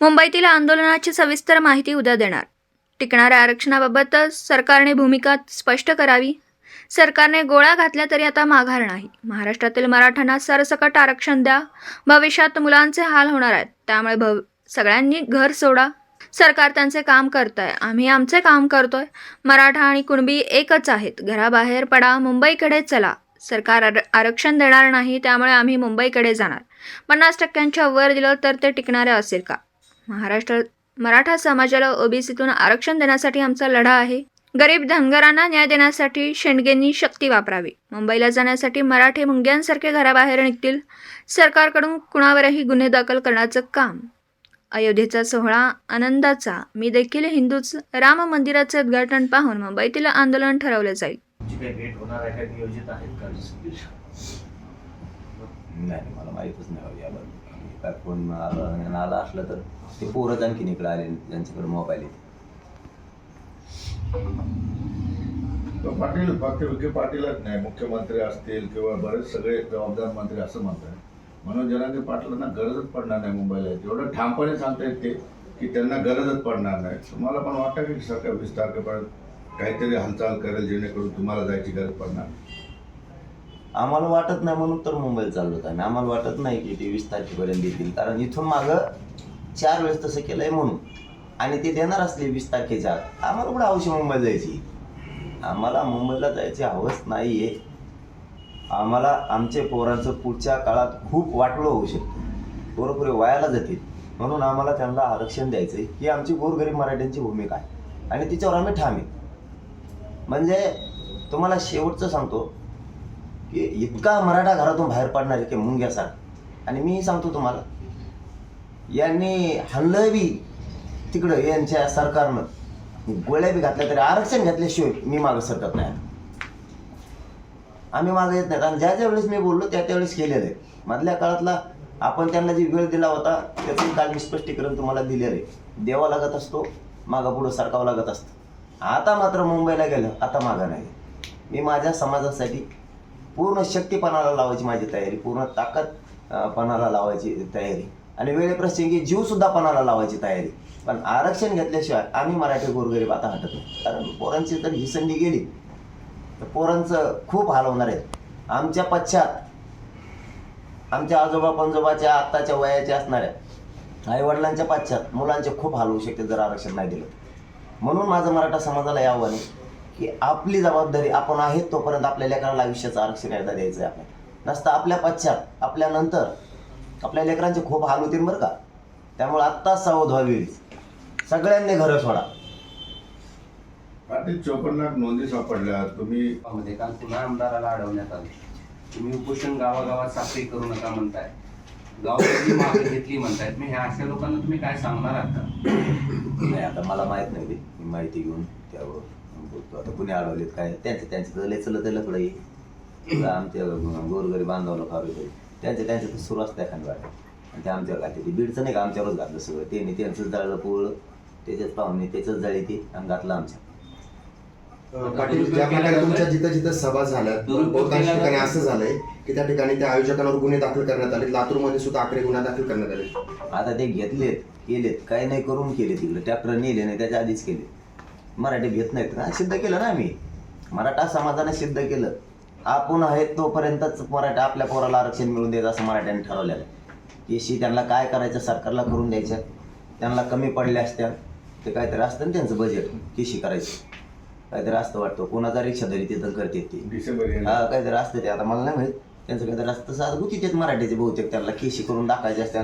मुंबईतील आंदोलनाची सविस्तर माहिती उद्या देणार. टिकणाऱ्या आरक्षणाबाबत सरकारने भूमिका स्पष्ट करावी. सरकारने गोळ्या घातल्या तरी आता माघार नाही. महाराष्ट्रातील मराठ्यांना सरसकट आरक्षण द्या. भविष्यात मुलांचे हाल होणार आहेत. त्यामुळे सगळ्यांनी घर सोडा. सरकार त्यांचे काम करतंय, आम्ही आमचे काम करतोय. मराठा आणि कुणबी एकच आहेत. घराबाहेर पडा, मुंबईकडे चला. सरकार आरक्षण देणार नाही, त्यामुळे आम्ही मुंबईकडे जाणार. 50% वर दिलं तर ते टिकणारे असेल का? मराठा समाजाला ओबीसीतून आरक्षण देण्यासाठी आमचा लढा आहे. गरीब धनगरांना न्याय देण्यासाठी शेंडगेंनी शक्ती वापरावी. मुंबईला जाण्यासाठी मराठे मुंग्यांसारखे घराबाहेर निघतील. सरकारकडून कुणावरही गुन्हे दाखल करण्याचं काम. अयोध्येचा सोहळा आनंदाचा. मी देखील हिंदूच. राम मंदिराचे उद्घाटन पाहून मुंबईतील आंदोलन ठरवले जाईल. भेट होणार आहे का, नियोजित आहेत का? नाही, मला माहीतच नाही याबद्दल. काय फोन आला असलं तर ते पोरच आणखीन इकडे आले, त्यांच्याकडे मोबाईल आहे. पाटील फक्त विखे पाटीलच नाही, मुख्यमंत्री असतील किंवा बरेच सगळे जबाबदार मंत्री असं म्हणतात. म्हणून जरांगे पाटलांना गरजच पडणार नाही मुंबईला. एवढं ठामपणे सांगता येते की त्यांना गरजच पडणार नाही. तुम्हाला पण वाटतं की सरकार 20 तारखेपर्यंत काहीतरी हालचाल करेल जेणेकरून तुम्हाला जायची गरज पडणार? आम्हाला वाटत नाही म्हणून तर मुंबईला चाललो होतो आम्ही. आम्हाला वाटत नाही की ते 20 तारखेपर्यंत देतील, कारण इथून मागं 4 वेळेस तसं केलं आहे म्हणून. आणि ते देणार असले 20 तारखेच्या आत. आम्हाला कुठं हौशी मुंबईला जायची? आम्हाला मुंबईला जायची हवस नाही आहे. आम्हाला आमच्या पोरांचं पुढच्या काळात खूप वाटलं होऊ शकतं. पोरं पुरे वायाला जातील, म्हणून आम्हाला त्यांना आरक्षण द्यायचं आहे ही आमची गोरगरीब मराठ्यांची भूमिका आहे आणि तिच्यावर आम्ही ठाम आहे. म्हणजे तुम्हाला शेवटचं सांगतो की इतका मराठा घरातून बाहेर पडणार आहे की मुंग्यासारखा. आणि मी सांगतो तुम्हाला, यांनी हल्लं बी तिकडं यांच्या सरकारनं गोळ्या बी घातल्या तरी आरक्षण घातल्याशिवाय मी मागं सरकत नाही. आम्ही मागं येत नाहीत. आणि ज्या वेळेस मी बोललो त्या त्यावेळेस केलेलं आहे. मधल्या काळातला आपण त्यांना जी वेळ दिला होता त्याचं काल मी स्पष्टीकरण तुम्हाला दिलेलं आहे. द्यावा लागत असतो, मागं पुढं सरकावं लागत असतं. आता मात्र मुंबईला गेलं, आता मागं नाही. मी माझ्या समाजासाठी पूर्ण शक्तीपणाला लावायची माझी तयारी, पूर्ण ताकदपणाला लावायची तयारी आणि वेळेप्रसंगी जीवसुद्धा पणाला लावायची तयारी. पण आरक्षण घेतल्याशिवाय आम्ही मराठी गोरगरीब आता हटत नाही. कारण पोरांची जर ही संधी गेली तर पोरांचं खूप हाल होणार आहेत. आमच्या पश्चात आमच्या आजोबा पंजोबाच्या आत्ताच्या वयाच्या असणाऱ्या आईवडिलांच्या पश्चात मुलांचे खूप हाल होऊ शकते जर आरक्षण नाही दिलं. म्हणून माझं मराठा समाजाला हे आव्हान आहे की आपली जबाबदारी आपण आहेत तोपर्यंत आपल्या लेकरांना आयुष्याचं आरक्षण एकदा द्यायचं आहे. आपल्याला नसतं आपल्या पश्चात आपल्यानंतर आपल्या लेकरांचे खूप हाल होतील बरं का. त्यामुळे आत्ताच सावध व्हावी. सगळ्यांनी घरं सोडा. पाटील 54 लाख नोंदी सापडल्या. तुम्ही काल पुन्हा आमदाराला अडवण्यात आले. तुम्ही उपोषण गावागावात साखळी करू नका म्हणताय, गावाची मागणी घेतली म्हणतायत. मी ह्या अशा लोकांना तुम्ही काय सांगणार आहात का? नाही, आता मला माहीत नाही. मी माहिती घेऊन त्यावर बोलतो. आता कुणी अडवलेत काय त्यांचं लय चलत लकडं आहे. आमच्या गोरगरीब बांधवलं खावे त्यांचं तर सुरू असतं एखादी वाटत. आणि ते आमच्यावर घातले. ते बीडचं नाही का आमच्यावरच घातलं सगळं. त्यांनी त्यांचंच जाळलं पोळलं, त्याच्याच पाहुणे त्याचंच जाळी ती आणि घातलं आमच्या. पाटील, ज्या प्रकारे तुमच्या जिथं जिथं सभा झाल्या बहुतांश ठिकाणी असं झालंय की त्या ठिकाणी त्या आयोजकांवर गुन्हे दाखल करण्यात आले. लातूरमध्ये सुद्धा आकडे गुन्हा दाखल करण्यात आले. आता ते घेतलेत केलेत, काही नाही करून केले. तिकडे ट्रॅक्टर नेले नाही, त्याच्या आधीच केले. मराठी घेत नाहीत ना, सिद्ध केलं ना आम्ही. मराठा समाजाने सिद्ध केलं आपण आहेत तोपर्यंतच मराठा आपल्या पोराला आरक्षण मिळून द्यायचं असं मराठ्यांनी ठरवलेलं आहे. केशी त्यांना काय करायचं सरकारला करून द्यायच्या. त्यांना कमी पडल्या असत्या ते काहीतरी असतं ना त्यांचं बजेट केशी करायचं काहीतरी असतं वाटतं. कोणाचा रिक्षादारी तिथं करते ते हा काहीतरी असतं ते. आता मला नाही माहीत त्यांचं काहीतरी असतं. तसं गुती तेच मराठीचे बहुतेक त्यांना केशी करून दाखायचे असत्या.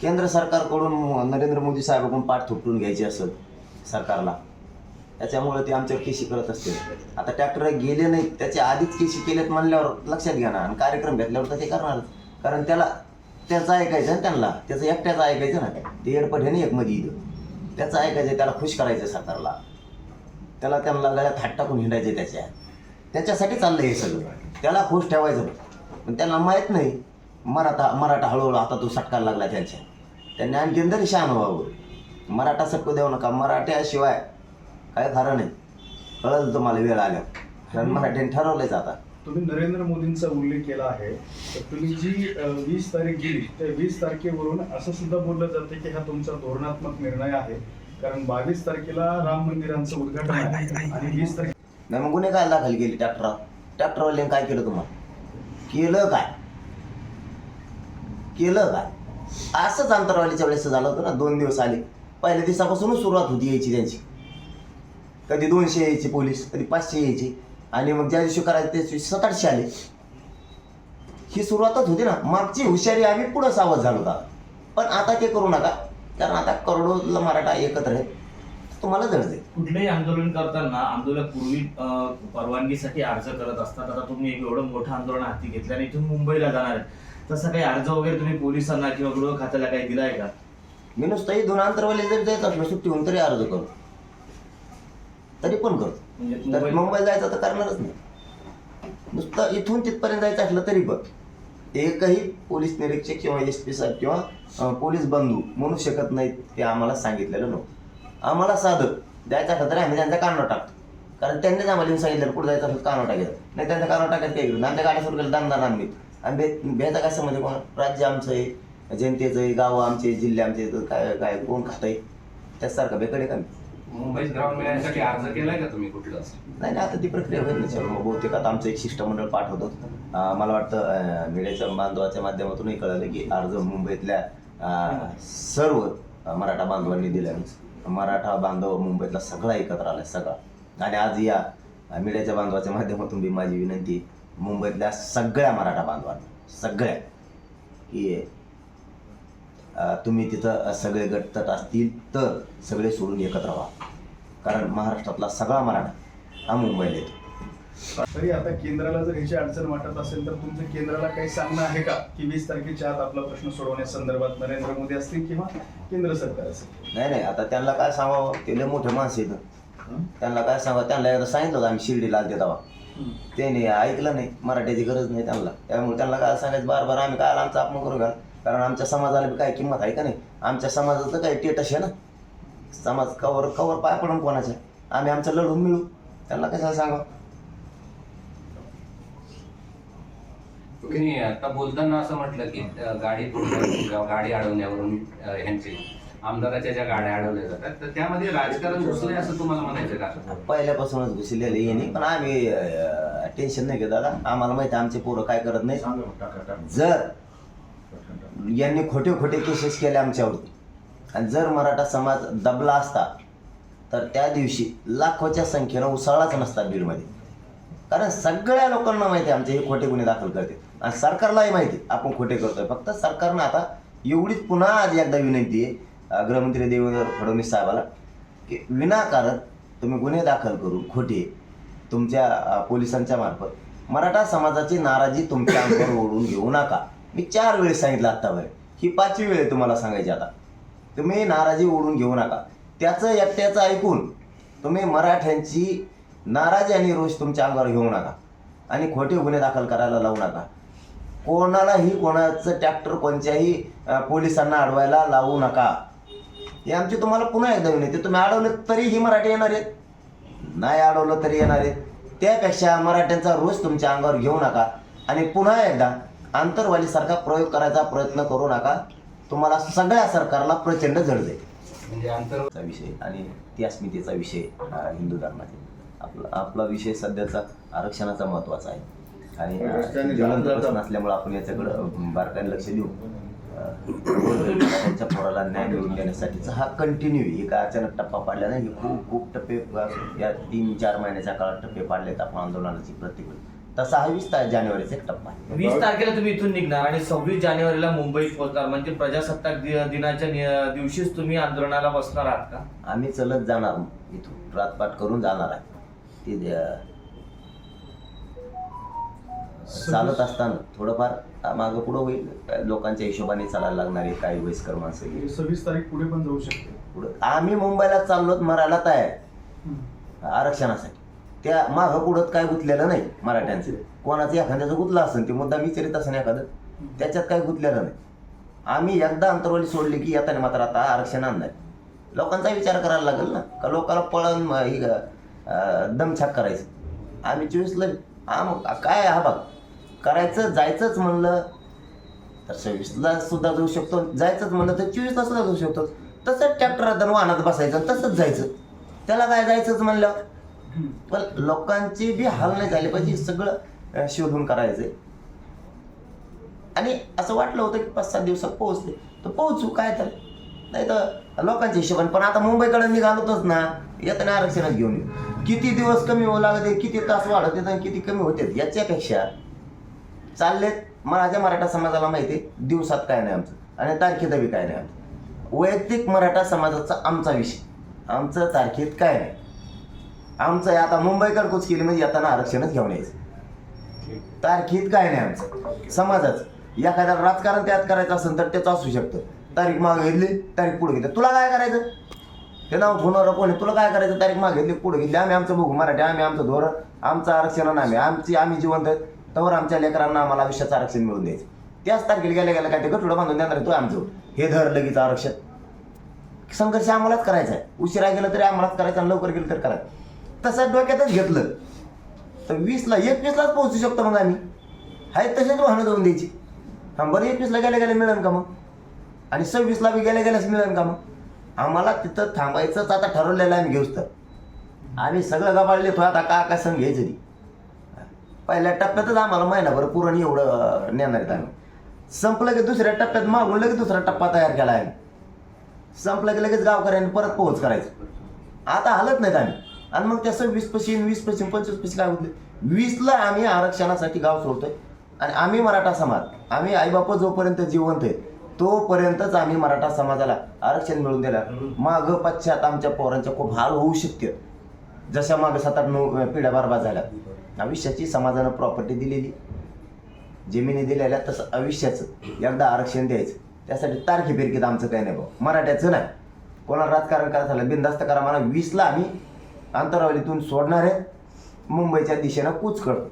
केंद्र सरकारकडून नरेंद्र मोदी साहेबांकडून पाठ थोपटून घ्यायची असत सरकारला. त्याच्यामुळे ते आमच्यावर केशी करत असते. आता ट्रॅक्टर गेले नाहीत, त्याच्या आधीच केशी केलेत म्हणल्यावर लक्षात घ्या ना. आणि कार्यक्रम घेतल्यावर तर ते करणारच, कारण त्याचं ऐकायचं ना. त्यांना त्याचं एकट्याचं ऐकायचं ना. ते एडपट आहे ना एक मध्ये इथं त्याचं ऐकायचं, त्याला खुश करायचं सरकारला. त्यांना गळ्यात हात टाकून हिंडायचे त्याच्यासाठी चाललं हे सगळं. त्याला खुश ठेवायचं. पण त्यांना माहीत नाही मराठा हळूहळू आता तो सटकायला लागला त्यांच्या. त्यांनी आणखीन तरी शहाण व्हावं. मराठा सटकू देऊ नका. मराठ्याशिवाय काय खरं नाही. कळलं तुम्हाला वेळ आल्या. कारण मराठ्यांनी ठरवलंच आता. तुम्ही नरेंद्र मोदींचा उल्लेख केला आहे, तर तुम्ही जी 20 तारीख दिली त्या 20 तारखेवरून असं सुद्धा बोललं जातं की हा तुमचा धोरणात्मक निर्णय आहे, कारण 22 तारखेला राम मंदिरांचं उद्घाटन आहे आणि 20 तारखे नाही मग गुन्हे काय दाखल केले ट्रॅक्टरवाल्याने काय केलं तुम्हाला? केलं काय असंच अंतरवालीच्या वेळेस झालं होतं ना. 2 दिवस आले, पहिल्या दिवसापासूनच सुरुवात होती यायची त्यांची. कधी 200 यायचे पोलीस, कधी 500 यायचे, आणि मग ज्या दिवशी करायचं त्या दिवशी 700-800 आले. ही सुरुवातच होती ना. मागची हुशारी आम्ही पुढं सावध झालो होता. पण आता ते करू नका, कारण आता करोडोला मराठा एकत्र आहे, तुम्हाला जडते. कुठलेही आंदोलन करताना आंदोलक पूर्वी परवानगीसाठी अर्ज करत असतात. आता तुम्ही एक एवढं मोठं आंदोलन हाती घेतलं आणि इथून मुंबईला जाणार आहे, तसा काही अर्ज वगैरे तुम्ही पोलिसांना किंवा गृह खात्याला काही दिलाय का? मी नुसतंही 2 अंतरवाली जरी जायचं असलं सुट्टी होऊन तरी अर्ज करतो, तरी पण करतो. म्हणजे तर मुंबईला जायचं तर करणारच नाही. नुसतं इथून तिथपर्यंत जायचं असलं तरी पण एकही पोलीस निरीक्षक किंवा SP साहेब किंवा पोलीस बंधू म्हणू शकत नाहीत ते आम्हाला सांगितलेलं नव्हतं. आम्हाला साधं जायचं असलं तरी आम्ही त्यांचा कानावर टाकतो, कारण त्यांनीच आम्हाला येऊन सांगितलं पुढे जायचं असलं कानावर टाकायचं नाही. त्यांच्या कानावर टाकायचं काही गरज नाही. आमच्या गाड्या सुरू केलं दानदार आम्ही भ्यायचा काय समज? कोण राज्य आमचं आहे, जनतेचं आहे, गावं आमचे, जिल्हे आमचे, काय काय कोण खात आहे त्यासारखं बेकडे का? मुंबईत ग्राउंड मिळण्यासाठी अर्ज केलाय का तुम्ही कुठलं? नाही नाही, आता ती प्रक्रिया होईल ना. मग बहुतेक आता आमचं एक शिष्टमंडळ पाठवतो. मला वाटतं मीडियाच्या बांधवाच्या माध्यमातूनही कळालं की अर्ज मुंबईतल्या सर्व मराठा बांधवांनी दिला. मराठा बांधव मुंबईतला सगळा एकत्र आलाय, सगळा. आणि आज या मीडियाच्या बांधवाच्या माध्यमातून बी माझी विनंती मुंबईतल्या सगळ्या मराठा बांधवांना, सगळ्या, की तुम्ही तिथं सगळे गटतट असतील तर सगळे सोडून एकत्र व्हा, कारण महाराष्ट्रातला सगळा मराठा हा मुंबईला येतो. तरी आता केंद्राला जर ह्याची अडचण वाटत असेल तर तुमचं केंद्राला काही सांगणं आहे का की 20 तारखेच्या आत आपला प्रश्न सोडवण्यासंदर्भात नरेंद्र मोदी असतील किंवा केंद्र सरकार असेल? नाही, आता त्यांना काय सांगावं, ते लय मोठे माणसं येतं. त्यांना काय सांगावं, त्यांना एकदा सांगितलं होतं आम्ही शिर्डीला आलते तेव्हा, त्याने ऐकलं नाही. मराठीची गरज नाही त्यांना, त्यामुळे त्यांना काय सांगायचं बार आम्ही काय आमचा अपमान करू घाल, कारण आमच्या समाजाला बी काय किंमत आहे का नाही? आमच्या समाजाचं काही टेटस आहे ना, समाज कवर पाय पडून कोणाच्या, आम्ही आमचं लढून मिळू. त्यांना कशाला सांगावं? तुम्ही आता बोलताना असं म्हटलं की गाडी अडवण्यावरून ह्यांची आमदाराच्या ज्या गाड्या अडवल्या जातात तर त्यामध्ये राजकारण घुसलंय असं तुम्हाला म्हणायचं का? पहिल्यापासूनच घुसलेलं येणे, पण आम्ही टेन्शन नाही घेत दादा. आम्हाला माहिती आहे आमचे पोरं काय करत नाही. जर यांनी खोटे केसेस केले आमच्यावरती आणि जर मराठा समाज दबला असता तर त्या दिवशी लाखोच्या संख्येनं उसळलाच नसता बीडमध्ये, कारण सगळ्या लोकांना माहिती आहे आमचे हे खोटे गुन्हे दाखल करते आणि सरकारलाही माहिती आपण खोटे करतोय. फक्त सरकारनं आता एवढीच पुन्हा आज एकदा विनंती आहे गृहमंत्री देवेंद्र फडणवीस साहेबाला की विनाकारण तुम्ही गुन्हे दाखल करून खोटे तुमच्या पोलिसांच्या मार्फत मराठा समाजाची नाराजी तुमच्या अंगावर ओढून घेऊ नका. मी 4 वेळेस सांगितलं आत्तापर्यंत, ही 5वी वेळ आहे तुम्हाला सांगायची. आता तुम्ही नाराजी ओढून घेऊ नका. त्याचं एकट्याचं ऐकून तुम्ही मराठ्यांची नाराजी आणि रोष तुमच्या अंगावर घेऊ नका आणि खोटे गुन्हे दाखल करायला लावू नका. कोणालाही कोणाचं ट्रॅक्टर कोणत्याही पोलिसांना अडवायला लावू नका. हे आमची तुम्हाला पुन्हा एकदा विनंती. तुम्ही अडवलं तरीही मराठी येणार आहेत, नाही अडवलं तरी येणार आहेत. त्यापेक्षा मराठ्यांचा रोष तुमच्या अंगावर घेऊ नका आणि पुन्हा एकदा आंतरवालीसारखा प्रयोग करायचा प्रयत्न करू नका. तुम्हाला सगळ्या सरकारला प्रचंड जड जाईल. म्हणजे आंतरवाली विषय आणि ती अस्मितेचा विषय हिंदू धर्माचा आपला विषय सध्याचा आरक्षणाचा महत्त्वाचा आहे आणि ज्वलंत प्रश्न असल्यामुळे आपण याच्याकडं बारकाईने लक्ष देऊ. त्यांच्या पोराला न्याय मिळवून देण्यासाठीचा हा कंटिन्यू आहे. काय अचानक टप्पा पाडला नाही. खूप टप्पे या 3-4 महिन्याच्या काळात टप्पे पाडलेत आपण आंदोलनाची प्रतिक्रिया. तसा हा 20 जानेवारीचा एक टप्पा आहे. 20 तारखेला तुम्ही इथून निघणार आणि 26 जानेवारीला मुंबईत पोहोचणार, म्हणजे प्रजासत्ताक दिनाच्या दिवशीच तुम्ही आंदोलनाला बसणार आहात का? आम्ही चलत जाणार, इथून रातपाट करून जाणार आहे. ते चालत असताना थोडंफार मागं पुढं होईल, लोकांच्या हिशोबाने चालायला लागणार आहे. काही वयस्कर माणसं 26 तारीख पुढे पण जाऊ शकते. पुढं आम्ही मुंबईला चाललोत मरायला तयार आरक्षणासाठी. त्या मागं पुढं काय गुंतलेलं नाही मराठ्यांचं. कोणाचं एखाद्याचं गुंतलं असेल ते मुद्दा विचारित असेल एखादं, त्याच्यात काय गुंतलेलं नाही. आम्ही एकदा अंतरवाली सोडली की येताना मात्र आता आरक्षण आणणार. लोकांचा विचार करायला लागेल ना, का लोकांना पळून दमछाक करायचं. आम्ही 24ला हा मग काय हा बघ, करायचं जायचंच म्हणलं तर 26ला सुद्धा जाऊ शकतो, जायचंच म्हणलं तर 24ला सुद्धा जाऊ शकतो. तसंच ट्रॅक्टरात वाहनात बसायचं आणि तसंच जायचं. त्याला काय जायचंच म्हणलं. पण लोकांची बी हाल नाही झाले पाहिजे, सगळं शोधून करायचंय. आणि असं वाटलं होतं की 5-7 दिवसात पोहोचते तर पोहोचू, काय तर नाही तर लोकांच्या हिशोबाने. पण आता मुंबईकडे निघालोतच ना, येताना आरक्षणात घेऊन येऊ. किती दिवस कमी होऊ लागते, किती तास वाढत येत आणि किती कमी होते, याच्यापेक्षा चाललेत. माझ्या मराठा समाजाला माहिती आहे दिवसात काय नाही आमचं आणि तारखेत बी काय नाही आमचं. वैयक्तिक मराठा समाजाचा आमचा विषय, आमचं तारखेत काय नाही आमचं. आता मुंबईकडे कुच केली म्हणजे येताना आरक्षणच घेऊन यायचं. तारखेत काय नाही आमचं समाजाचं. एखाद्या राजकारण त्यात करायचं असेल तर त्याचं असू शकतं. तारीख मागे घेतली, तारीख पुढे घेतली, तुला काय करायचं, ते नाव फोनवर कोणी तुला काय करायचं. तारीख मागे घेतली, पुढे घेतली, आम्ही आमचं बघू मराठी, आम्ही आमचं धोरण, आमचं आरक्षण, आम्ही जिवंत आहेत तर आमच्या लेकरांना आम्हाला आयुष्याचं आरक्षण मिळून द्यायचं. त्याच तारखेला गेल्या गेल्या काय ते गठुडं बांधून देणार तो आमचं हे धर लगेच आरक्षण. संघर्ष आम्हालाच करायचा आहे, उशिरा गेलं तरी आम्हालाच करायचं आणि लवकर गेलं तर करायचं. तसं डोक्यातच घेतलं तर 20ला 21लाच पोहोचू शकतो. मग आम्ही आहे तसेच वाहनं देऊन द्यायची. हा बरं 21ला गेल्या गेल्या मिळेल का मग, आणि 26ला बी गेल्या गेल्याच मिळेल का मग. आम्हाला तिथं थांबायचंच आता ठरवलेलं आहे. आम्ही घेऊच तर आम्ही सगळं गबाळले तो आता का संघ घ्यायचं ती. पहिल्या टप्प्यातच आम्हाला महिनाभर पुरण एवढं नेणार आहेत आम्ही. संपलं की दुसऱ्या टप्प्यात मागून लगेच दुसरा टप्पा तयार केला आहे. संपलं की लगेच गावकऱ्यांनी परत पोहोच करायचं. आता हालत नाहीत आम्ही. आणि मग त्या 26 20 25 काय होते, 20ला आम्ही आरक्षणासाठी गाव सोडतोय. आणि आम्ही मराठा समाज, आम्ही आईबाप जोपर्यंत जिवंत आहेत तोपर्यंतच आम्ही मराठा समाजाला आरक्षण मिळवून दिलं. मागं पश्चात आमच्या पोरांच्या खूप हाल होऊ शकते. जशा मागं 7-8-9 पिढ्या बरबाद झाल्या. आयुष्याची समाजानं प्रॉपर्टी दिलेली, जमिनी दिलेल्या, तसं आयुष्याचं एकदा आरक्षण द्यायचं. त्यासाठी तारखे फिरकीत आमचं काही नाही भाऊ, मराठ्याचं नाही. कोणाला राजकारण करायचं झालं बिनधास्त करा म्हणा. 20ला आम्ही अंतरावलीतून सोडणार आहे, मुंबईच्या दिशेनं कूच करतो.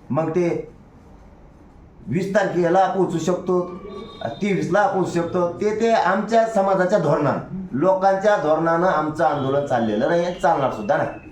मग ते 20 तारखेला पोहोचू शकतो, 23ला पोहोचू शकतो. ते आमच्या समाजाच्या धोरणानं, लोकांच्या धोरणानं आमचं आंदोलन चाललेलं नाही, चालणार सुद्धा नाही.